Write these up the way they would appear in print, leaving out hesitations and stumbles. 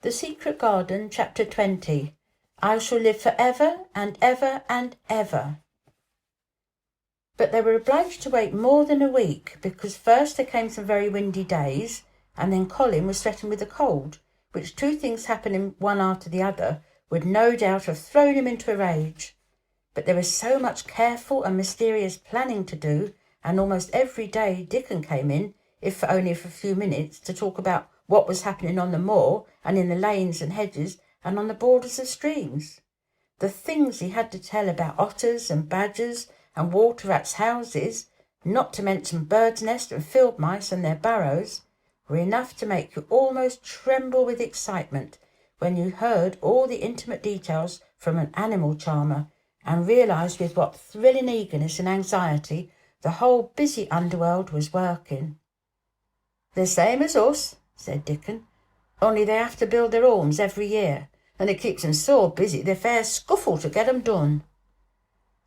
The Secret Garden, Chapter 20. I shall live for ever and ever and ever. But they were obliged to wait more than a week, because first there came some very windy days, and then Colin was threatened with a cold, which, two things happening one after the other, would no doubt have thrown him into a rage. But there was so much careful and mysterious planning to do, and almost every day Dickon came in, if only for a few minutes, to talk about what was happening on the moor and in the lanes and hedges and on the borders of streams. The things he had to tell about otters and badgers and water rats' houses, not to mention birds' nests and field mice and their burrows, were enough to make you almost tremble with excitement when you heard all the intimate details from an animal charmer, and realised with what thrilling eagerness and anxiety the whole busy underworld was working. "The same as us," said Dickon, "only they have to build their homes every year, and it keeps them so busy they fair scuffle to get 'em done."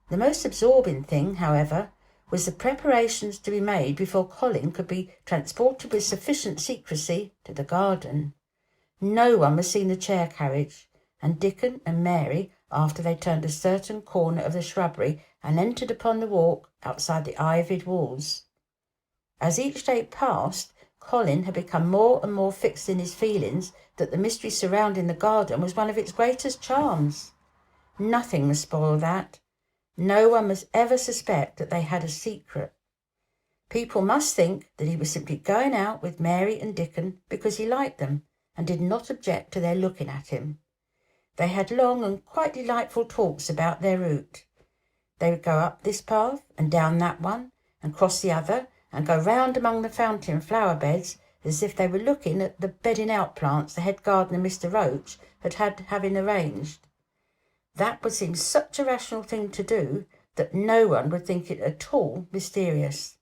The most absorbing thing, however, was the preparations to be made before Colin could be transported with sufficient secrecy to the garden. No one was seen the chair carriage, and Dickon and Mary, after they turned a certain corner of the shrubbery and entered upon the walk outside the ivied walls. As each day passed, Colin had become more and more fixed in his feelings that the mystery surrounding the garden was one of its greatest charms. Nothing must spoil that. No one must ever suspect that they had a secret. People must think that he was simply going out with Mary and Dickon because he liked them and did not object to their looking at him. They had long and quite delightful talks about their route. They would go up this path and down that one and cross the other and go round among the fountain flower beds as if they were looking at the bedding out plants the head gardener, Mr. Roach, had having arranged. That would seem such a rational thing to do that no one would think it at all mysterious.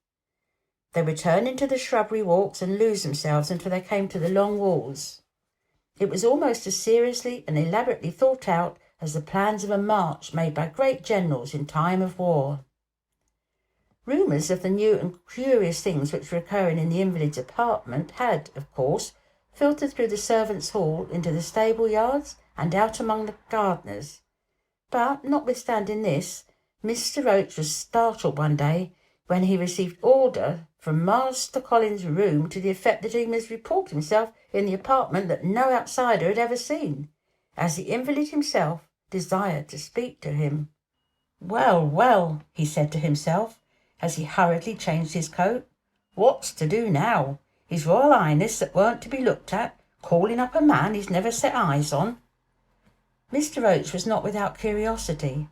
They would turn into the shrubbery walks and lose themselves until they came to the long walls. It was almost as seriously and elaborately thought out as the plans of a march made by great generals in time of war. Rumours of the new and curious things which were occurring in the invalid's apartment had, of course, filtered through the servants' hall into the stable yards and out among the gardeners. But, notwithstanding this, Mr. Roach was startled one day when he received order from Master Colin's room to the effect that he must report himself in the apartment that no outsider had ever seen, as the invalid himself desired to speak to him. "Well, well," he said to himself, as he hurriedly changed his coat, "what's to do now? His Royal Highness that weren't to be looked at, calling up a man he's never set eyes on." Mr. Roach was not without curiosity.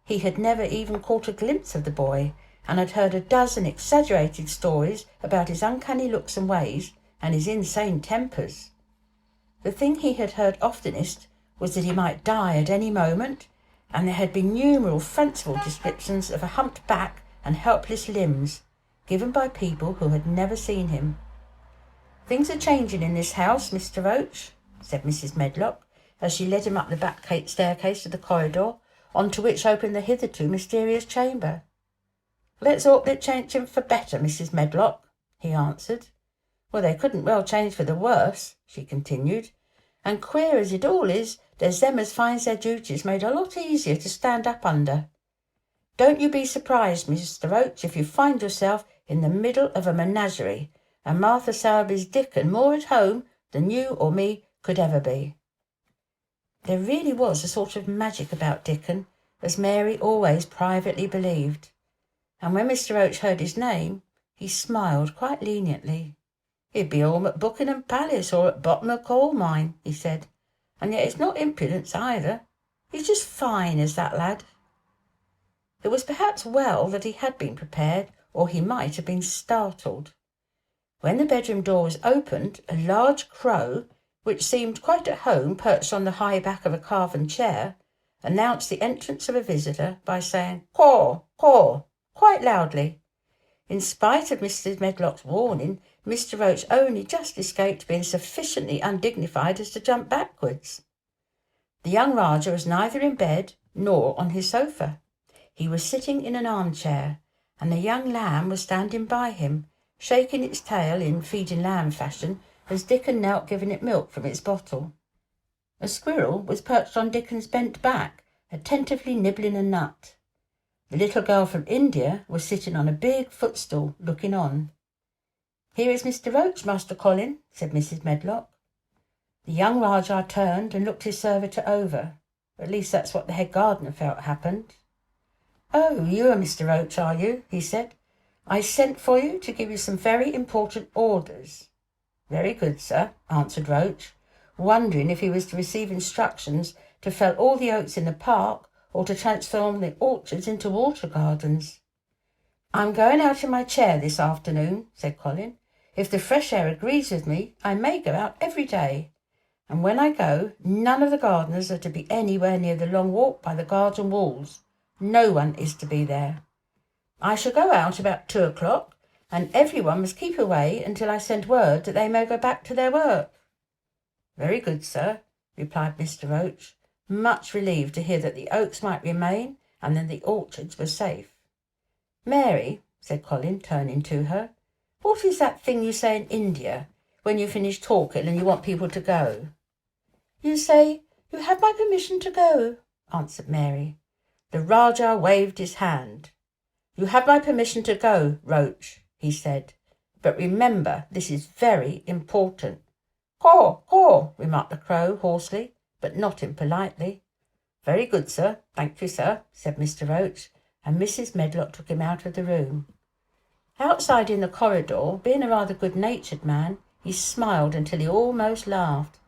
He had never even caught a glimpse of the boy, and had heard a dozen exaggerated stories about his uncanny looks and ways and his insane tempers. The thing he had heard oftenest was that he might die at any moment, and there had been numerous fanciful descriptions of a humped back and helpless limbs, given by people who had never seen him. "Things are changing in this house, Mr. Roach," said Mrs. Medlock, as she led him up the back staircase to the corridor, onto which opened the hitherto mysterious chamber. "Let's hope they're changing for better, Mrs. Medlock," he answered. "Well, they couldn't well change for the worse," she continued, "and queer as it all is, there's them as finds their duties made a lot easier to stand up under. Don't you be surprised, Mr. Roach, if you find yourself in the middle of a menagerie, and Martha Sowerby's Dickon more at home than you or me could ever be." There really was a sort of magic about Dickon, as Mary always privately believed, and when Mr. Roach heard his name, he smiled quite leniently. "He'd be home at Buckingham Palace or at bottom of coal mine," he said, "and yet it's not impudence either. He's just fine, is that lad." It was perhaps well that he had been prepared, or he might have been startled. When the bedroom door was opened, a large crow, which seemed quite at home perched on the high back of a carven chair, announced the entrance of a visitor by saying "Caw, caw," quite loudly. In spite of Mrs. Medlock's warning, Mr. Roach only just escaped being sufficiently undignified as to jump backwards. The young Rajah was neither in bed nor on his sofa. He was sitting in an armchair, and the young lamb was standing by him, shaking its tail in feeding lamb fashion as Dickon knelt giving it milk from its bottle. A squirrel was perched on Dickon's bent back, attentively nibbling a nut. The little girl from India was sitting on a big footstool, looking on. "Here is Mr. Roach, Master Colin," said Mrs. Medlock. The young Rajah turned and looked his servitor over. At least that's what the head gardener felt happened. "Oh, you are Mr. Roach, are you?" he said. "I sent for you to give you some very important orders." "Very good, sir," answered Roach, wondering if he was to receive instructions to fell all the oaks in the park or to transform the orchards into water gardens. "I'm going out in my chair this afternoon," said Colin. "If the fresh air agrees with me, I may go out every day. And when I go, none of the gardeners are to be anywhere near the long walk by the garden walls. No one is to be there. I shall go out about 2 o'clock, and everyone must keep away until I send word that they may go back to their work." "Very good, sir," replied Mr. Roach, much relieved to hear that the oaks might remain and that the orchards were safe. "Mary," said Colin, turning to her, "what is that thing you say in India when you finish talking and you want people to go?" "You say, 'You have my permission to go,'" answered Mary. The Rajah waved his hand. "You have my permission to go, Roach," he said. "But remember, this is very important." "Caw, caw," remarked the crow hoarsely, but not impolitely. "Very good, sir. Thank you, sir," said Mr. Roach, and Mrs. Medlock took him out of the room. Outside in the corridor, being a rather good-natured man, he smiled until he almost laughed.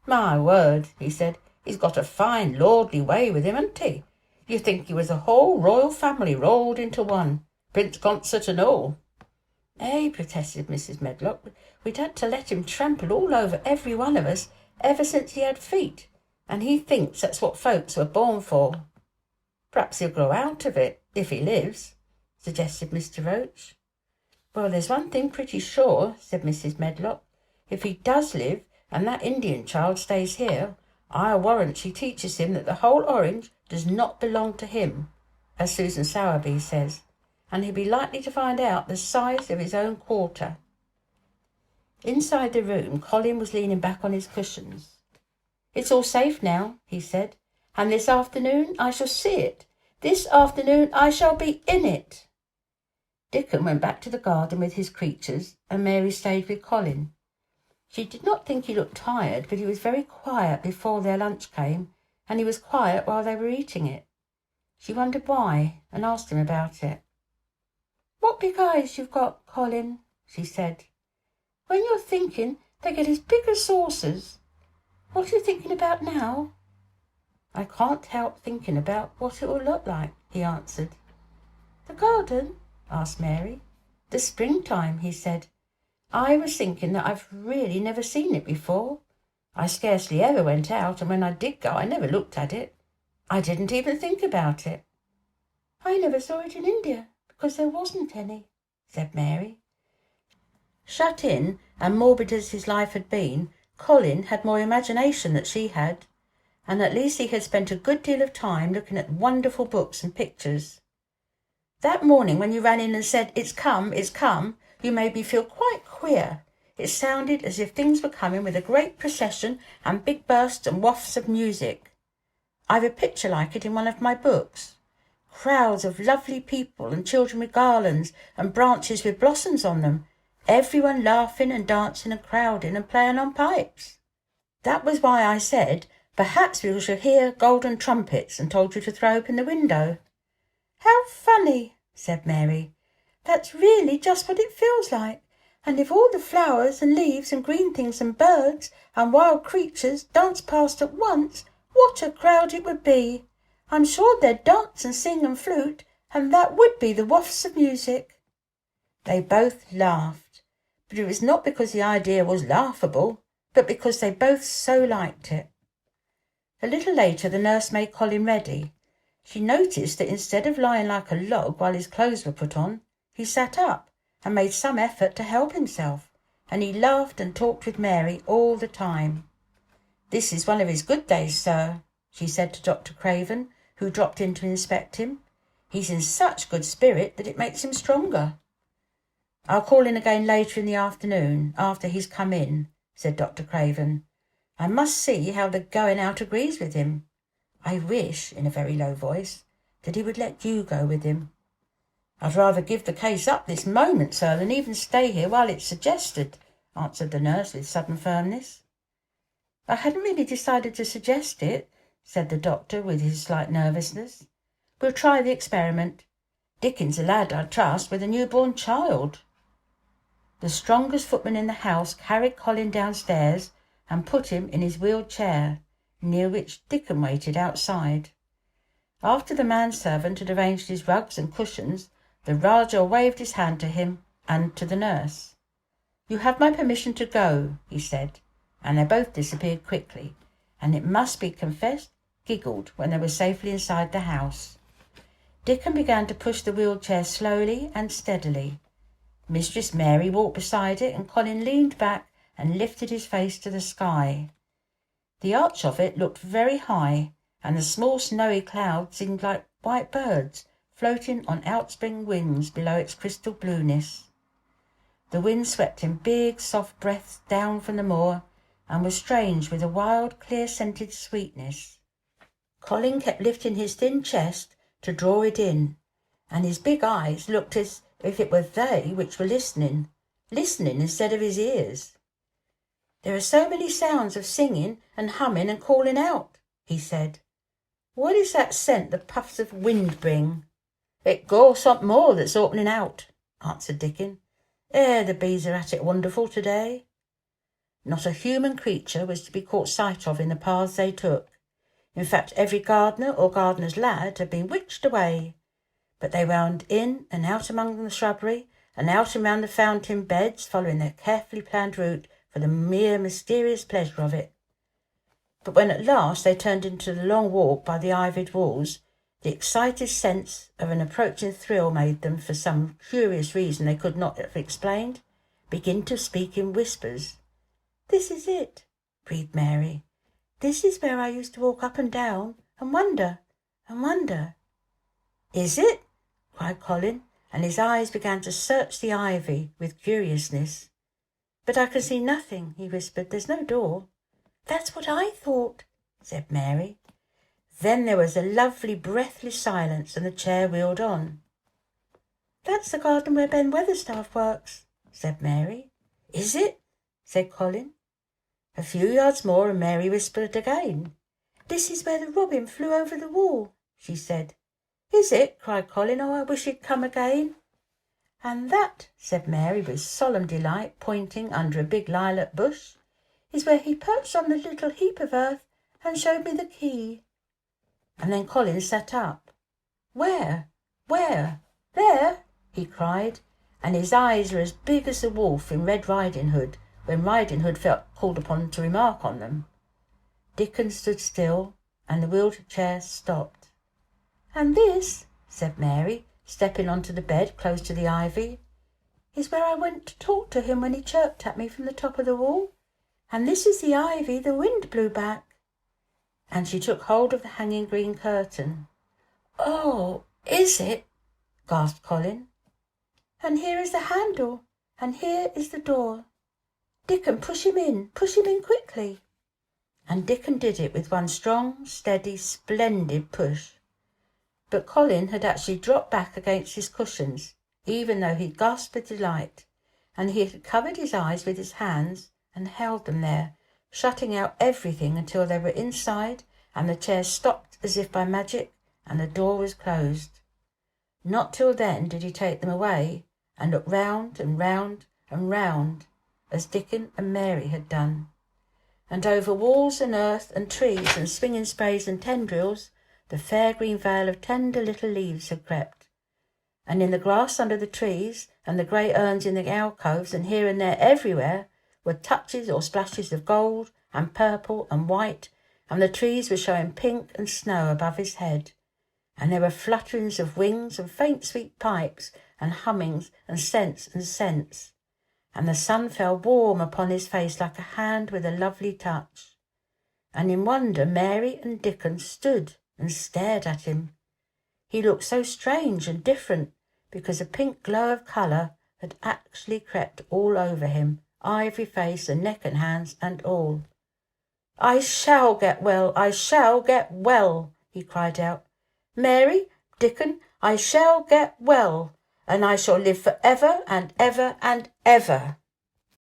"My word," he said, "he's got a fine lordly way with him, hasn't he? You'd think he was a whole royal family rolled into one, Prince Consort and all." "Eh," protested Mrs. Medlock, "we'd had to let him trample all over every one of us ever since he had feet, and he thinks that's what folks were born for." "Perhaps he'll grow out of it, if he lives," suggested Mr. Roach. "Well, there's one thing pretty sure," said Mrs. Medlock. "If he does live, and that Indian child stays here, I'll warrant she teaches him that the whole orange does not belong to him, as Susan Sowerby says, and he'll be likely to find out the size of his own quarter." Inside the room, Colin was leaning back on his cushions. "It's all safe now," he said, "and this afternoon I shall see it. This afternoon I shall be in it." Dickon went back to the garden with his creatures, and Mary stayed with Colin. She did not think he looked tired, but he was very quiet before their lunch came, and he was quiet while they were eating it. She wondered why, and asked him about it. "What big eyes you've got, Colin," she said. "When you're thinking, they get as big as saucers. What are you thinking about now?" "I can't help thinking about what it will look like," he answered. "The garden?" asked Mary. "The springtime," he said. "I was thinking that I've really never seen it before. I scarcely ever went out, and when I did go I never looked at it. I didn't even think about it." "I never saw it in India, because there wasn't any," said Mary. Shut in, and morbid as his life had been, Colin had more imagination than she had, and at least he had spent a good deal of time looking at wonderful books and pictures. "That morning when you ran in and said, 'It's come, it's come,' you made me feel quite queer. It sounded as if things were coming with a great procession and big bursts and wafts of music. I've a picture like it in one of my books. Crowds of lovely people and children with garlands and branches with blossoms on them, everyone laughing and dancing and crowding and playing on pipes. That was why I said, 'Perhaps we shall hear golden trumpets,' and told you to throw open the window." "How funny," said Mary. "That's really just what it feels like. And if all the flowers and leaves and green things and birds and wild creatures danced past at once, what a crowd it would be. I'm sure they'd dance and sing and flute, and that would be the wafts of music." They both laughed, but it was not because the idea was laughable, but because they both so liked it. A little later the nurse made Colin ready. She noticed that instead of lying like a log while his clothes were put on, he sat up and made some effort to help himself, and he laughed and talked with Mary all the time. "This is one of his good days, sir," she said to Dr. Craven, who dropped in to inspect him. "He's in such good spirit that it makes him stronger." "I'll call in again later in the afternoon, after he's come in," said Dr. Craven. I must see how the going out agrees with him. I wish," in a very low voice, "that he would let you go with him." "I'd rather give the case up this moment, sir, than even stay here while it's suggested," answered the nurse with sudden firmness. "I hadn't really decided to suggest it," said the doctor with his slight nervousness. "We'll try the experiment. Dickens a lad, I trust, with a newborn child." The strongest footman in the house carried Colin downstairs and put him in his wheeled chair, near which Dickon waited outside. After the manservant had arranged his rugs and cushions, the Rajah waved his hand to him and to the nurse. "You have my permission to go," he said, and they both disappeared quickly, and it must be confessed giggled when they were safely inside the house. Dickon began to push the wheeled chair slowly and steadily. Mistress Mary walked beside it, and Colin leaned back and lifted his face to the sky. The arch of it looked very high, and the small snowy clouds seemed like white birds floating on outspring wings below its crystal blueness. The wind swept in big, soft breaths down from the moor, and was strange with a wild, clear-scented sweetness. Colin kept lifting his thin chest to draw it in, and his big eyes looked as if it were they which were listening instead of his ears. "There are so many sounds of singing and humming and calling out," he said. "What is that scent the puffs of wind bring?" "It goes something more that's opening out," answered Dickon. "The bees are at it wonderful to-day." Not a human creature was to be caught sight of in the paths they took. In fact, every gardener or gardener's lad had been witched away. But they wound in and out among the shrubbery, and out and round the fountain beds, following their carefully planned route for the mere mysterious pleasure of it. But when at last they turned into the long walk by the ivied walls, the excited sense of an approaching thrill made them, for some curious reason they could not have explained, begin to speak in whispers. "This is it," breathed Mary. "This is where I used to walk up and down and wonder and wonder." "Is it?" cried Colin, and his eyes began to search the ivy with curiousness. "But I can see nothing," he whispered. "There's no door." "That's what I thought," said Mary. Then there was a lovely breathless silence, and the chair wheeled on. "That's the garden where Ben Weatherstaff works," said Mary. "Is it?" said Colin. A few yards more, and Mary whispered again. "This is where the robin flew over the wall," she said. "Is it?" cried Colin. "Oh, I wish he'd come again." "And that," said Mary with solemn delight, pointing under a big lilac bush, "is where he perched on the little heap of earth and showed me the key." And then Colin sat up. "Where? Where? There?" he cried, and his eyes were as big as the wolf in Red Riding Hood, when Riding Hood felt called upon to remark on them. Dickon stood still, and the wheeled chair stopped. "And this," said Mary, stepping onto the bed close to the ivy, "is where I went to talk to him when he chirped at me from the top of the wall. And this is the ivy the wind blew back." And she took hold of the hanging green curtain. "Oh, is it?" gasped Colin. "And here is the handle, and here is the door. Dickon, push him in quickly." And Dickon did it with one strong, steady, splendid push. But Colin had actually dropped back against his cushions, even though he gasped with delight, and he had covered his eyes with his hands and held them there, shutting out everything until they were inside, and the chair stopped as if by magic, and the door was closed. Not till then did he take them away, and look round and round and round, as Dickon and Mary had done. And over walls and earth and trees and swinging sprays and tendrils, the fair green veil of tender little leaves had crept. And in the grass under the trees, and the grey urns in the alcoves, and here and there everywhere, were touches or splashes of gold and purple and white, and the trees were showing pink and snow above his head, and there were flutterings of wings and faint sweet pipes and hummings and scents, and the sun fell warm upon his face like a hand with a lovely touch. And in wonder Mary and Dickon stood and stared at him. He looked so strange and different, because a pink glow of colour had actually crept all over him, ivory face and neck and hands and all. I shall get well, I shall get well, he cried out. Mary, Dickon, I shall get well, and I shall live for ever and ever and ever.